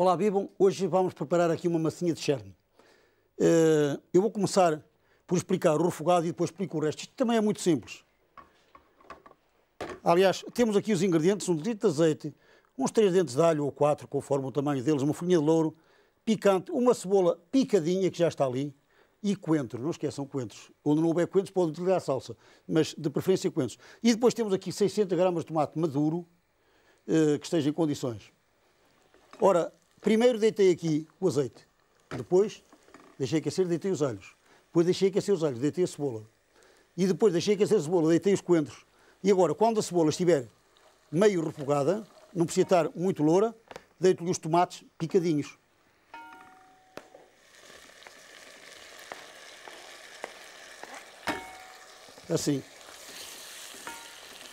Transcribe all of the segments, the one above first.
Olá, vivam. Hoje vamos preparar aqui uma massinha de cherne. Eu vou começar por explicar o refogado e depois explico o resto. Isto também é muito simples. Aliás, temos aqui os ingredientes, um litro de azeite, uns 3 dentes de alho ou 4, conforme o tamanho deles, uma folhinha de louro, picante, uma cebola picadinha, que já está ali, e coentro. Não esqueçam coentros. Onde não houver coentros, pode utilizar salsa, mas de preferência coentros. E depois temos aqui 600 gramas de tomate maduro, que esteja em condições. Ora, primeiro deitei aqui o azeite, depois deixei aquecer, deitei os alhos, depois deixei aquecer os alhos, deitei a cebola, e depois deixei aquecer a cebola, deitei os coentros. E agora, quando a cebola estiver meio refogada, não precisa estar muito loura, deito-lhe os tomates picadinhos. Assim.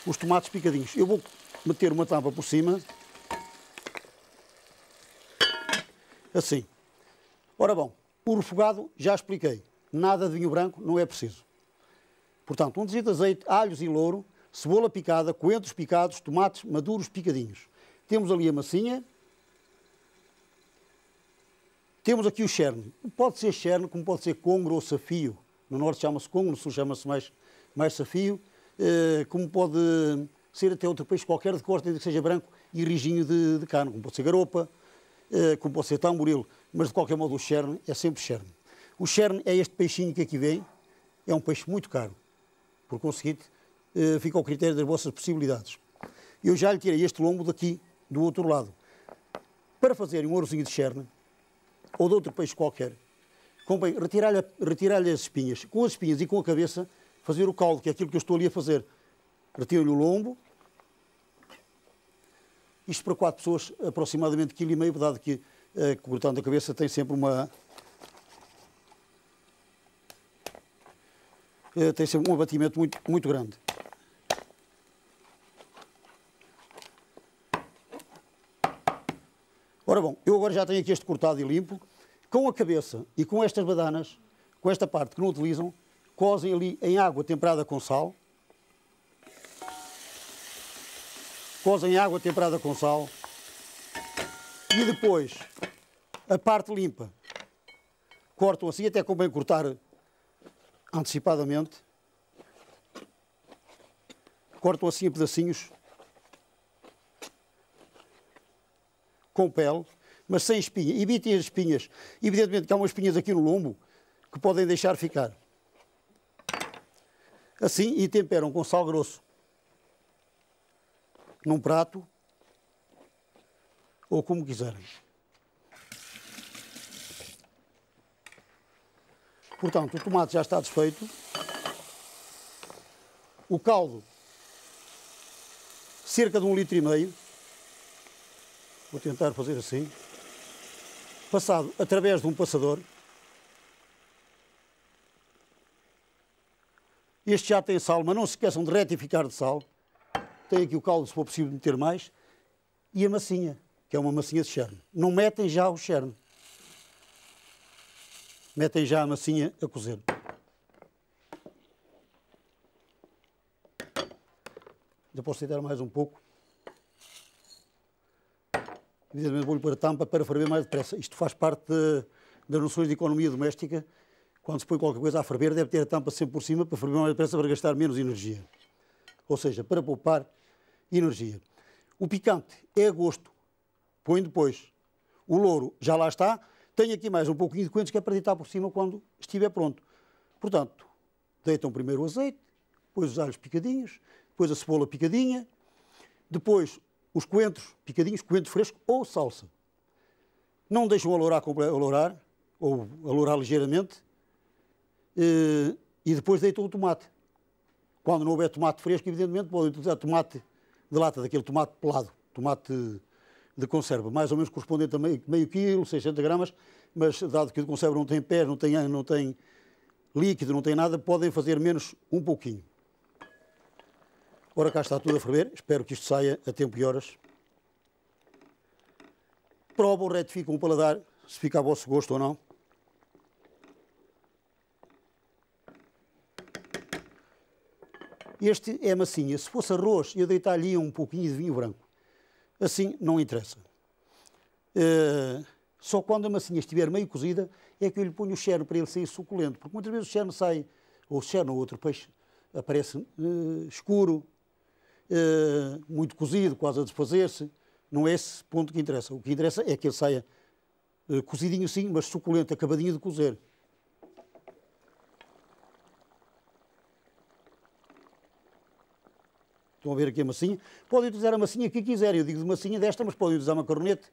Os tomates picadinhos. Eu vou meter uma tampa por cima. Assim. Ora bom, o refogado já expliquei. Nada de vinho branco, não é preciso. Portanto, um desito de azeite, alhos e louro, cebola picada, coentros picados, tomates maduros picadinhos. Temos ali a massinha. Temos aqui o cherne. Pode ser cherne, como pode ser congro ou safio. No norte chama-se congro, no sul chama-se mais safio. Como pode ser até outro peixe qualquer de cor, desde que seja branco e rijinho de carne, como pode ser garopa, como pode ser tamboril, mas de qualquer modo o cherne é sempre cherne. O cherne é este peixinho que aqui vem, é um peixe muito caro, por conseguinte, fica ao critério das vossas possibilidades. Eu já lhe tirei este lombo daqui, do outro lado. Para fazerem um ourozinho de cherne, ou de outro peixe qualquer, convém retirar-lhe as espinhas, com as espinhas e com a cabeça, fazer o caldo, que é aquilo que eu estou ali a fazer. Retiro-lhe o lombo. Isto para 4 pessoas, aproximadamente 1,5 kg, dado que, cortando a cabeça, tem sempre um abatimento muito grande. Ora bom, eu agora já tenho aqui este cortado e limpo. Com a cabeça e com estas badanas, com esta parte que não utilizam, cozem ali em água temperada com sal. Cozem em água temperada com sal. E depois, a parte limpa, cortam assim, até convém cortar antecipadamente. Cortam assim em pedacinhos, com pele, mas sem espinha. Evitem as espinhas. Evidentemente que há umas espinhas aqui no lombo que podem deixar ficar. Assim, e temperam com sal grosso. Num prato, ou como quiserem. Portanto, o tomate já está desfeito. O caldo, cerca de 1,5 litro. Vou tentar fazer assim. Passado através de um passador. Este já tem sal, mas não se esqueçam de retificar de sal. Tem aqui o caldo, se for possível meter mais. E a massinha, que é uma massinha de cherne. Não metem já o cherne. Metem já a massinha a cozer. Já posso deitar mais um pouco. Evidentemente vou-lhe pôr a tampa para ferver mais depressa. Isto faz parte das noções de economia doméstica. Quando se põe qualquer coisa a ferver, deve ter a tampa sempre por cima para ferver mais depressa, para gastar menos energia. Ou seja, para poupar energia. O picante é a gosto. Põe depois. O louro já lá está. Tenho aqui mais um pouquinho de coentros que é para deitar por cima quando estiver pronto. Portanto, deitam primeiro o azeite, depois os alhos picadinhos, depois a cebola picadinha, depois os coentros picadinhos, coentro fresco ou salsa. Não deixam alourar ou alourar ligeiramente, e depois deitam o tomate. Quando não houver tomate fresco, evidentemente, podem utilizar tomate de lata, daquele tomate pelado, tomate de conserva, mais ou menos correspondente a meio quilo, 600 gramas, mas dado que o de conserva não tem pés, não tem líquido, não tem nada, podem fazer menos um pouquinho. Ora, cá está tudo a ferver, espero que isto saia a tempo e horas. Probam, retificam o paladar, se fica a vosso gosto ou não. Este é massinha. Se fosse arroz, eu deitar-lhe um pouquinho de vinho branco. Assim não interessa. Só quando a massinha estiver meio cozida é que eu lhe ponho o cherno para ele sair suculento, porque muitas vezes o cherno sai, ou o cherno ou outro peixe aparece escuro, muito cozido, quase a desfazer-se. Não é esse ponto que interessa. O que interessa é que ele saia cozidinho sim, mas suculento, acabadinho de cozer. Estão a ver aqui a massinha? Podem utilizar a massinha que quiserem. Eu digo de massinha desta, mas podem usar macarronete,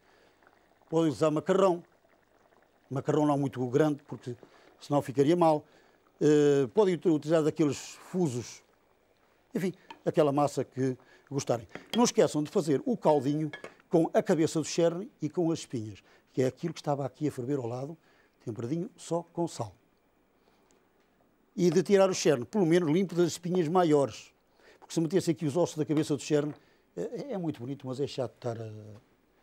podem usar macarrão. Macarrão não muito grande, porque senão ficaria mal. Podem utilizar daqueles fusos, enfim, aquela massa que gostarem. Não esqueçam de fazer o caldinho com a cabeça do cherne e com as espinhas, que é aquilo que estava aqui a ferver ao lado, temperadinho só com sal. E de tirar o cherne, pelo menos limpo das espinhas maiores. Porque se metesse aqui os ossos da cabeça do cherne, é muito bonito, mas é chato estar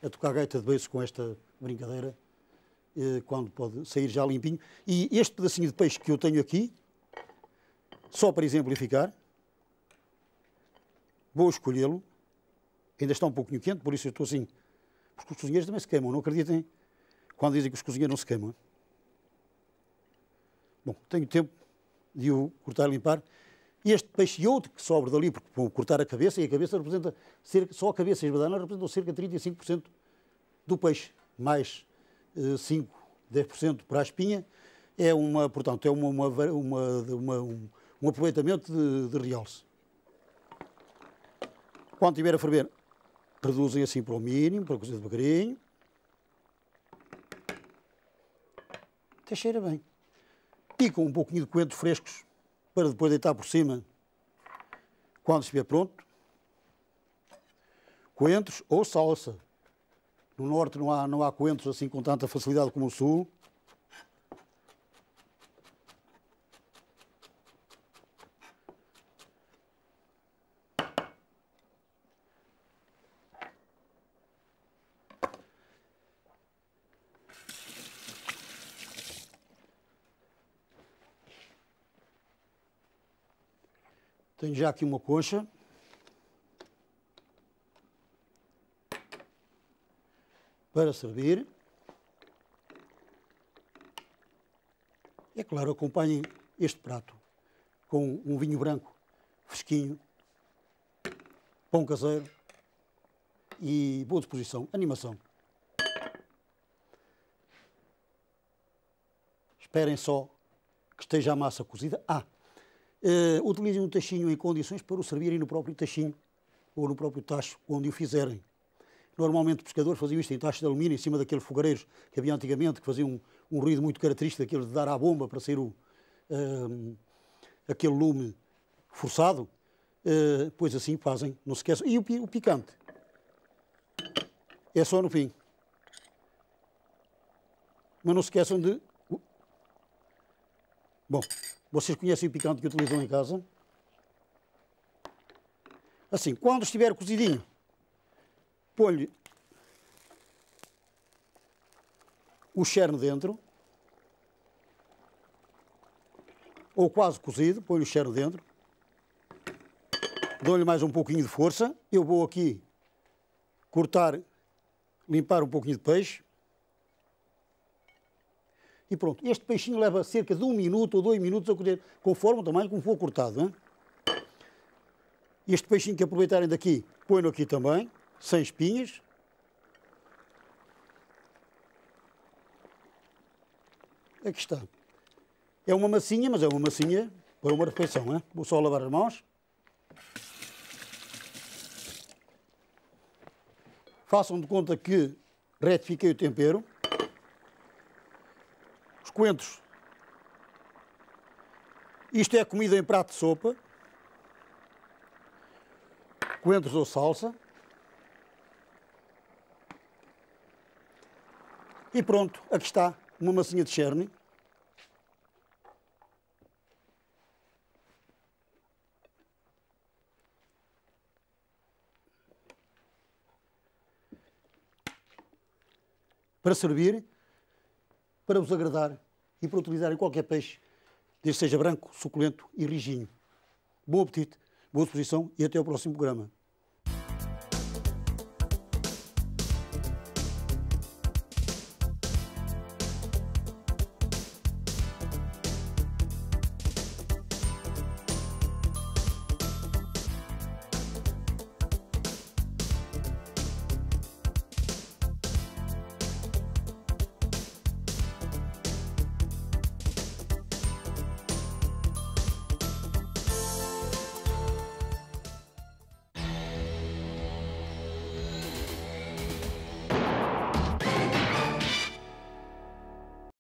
a tocar gaita de beiço com esta brincadeira, quando pode sair já limpinho. E este pedacinho de peixe que eu tenho aqui, só para exemplificar, vou escolhê-lo. Ainda está um pouquinho quente, por isso eu estou assim. Porque os cozinheiros também se queimam, não acreditem quando dizem que os cozinheiros não se queimam. Bom, tenho tempo de o cortar e limpar. E este peixe e outro que sobra dali, porque vão cortar a cabeça, e a cabeça representa só a cabeça e as badanas representam cerca de 35% do peixe, mais 5, 10% para a espinha. Portanto, é um aproveitamento de realce. Quando estiver a ferver, reduzem assim para o mínimo, para cozer devagarinho. Até cheira bem. E com um pouquinho de coentros frescos, para depois deitar por cima, quando estiver pronto. Coentros ou salsa. No norte não há coentros assim com tanta facilidade como no sul. Tenho já aqui uma concha. Para servir. É claro, acompanhem este prato com um vinho branco fresquinho, pão caseiro e boa disposição, animação. Esperem só que esteja a massa cozida. Utilizem um tachinho em condições para o servirem no próprio tachinho ou no próprio tacho onde o fizerem. Normalmente os pescadores faziam isto em tachos de alumínio, em cima daqueles fogareiros que havia antigamente, que faziam um ruído muito característico, daquele de dar à bomba para sair aquele lume forçado. Pois assim fazem, não se esqueçam. E o picante é só no fim. Mas não se esqueçam de... Bom, vocês conhecem o picante que utilizam em casa? Assim, quando estiver cozidinho, põe-lhe o cherne dentro, ou quase cozido, põe-lhe o cherne dentro, dou-lhe mais um pouquinho de força. Eu vou aqui cortar, limpar um pouquinho de peixe. E pronto, este peixinho leva cerca de 1 minuto ou 2 minutos a cozer, conforme o tamanho como for cortado. Hein? Este peixinho que aproveitarem daqui, põe-no aqui também, sem espinhas. Aqui está. É uma massinha, mas é uma massinha para uma refeição. Hein? Vou só lavar as mãos. Façam de conta que retifiquei o tempero. Os coentros. Isto é comida em prato de sopa. Coentros ou salsa. E pronto, aqui está uma massinha de cherne. Para servir, para vos agradar e para utilizar em qualquer peixe, desde que seja branco, suculento e rijinho. Bom apetite, boa disposição e até ao próximo programa.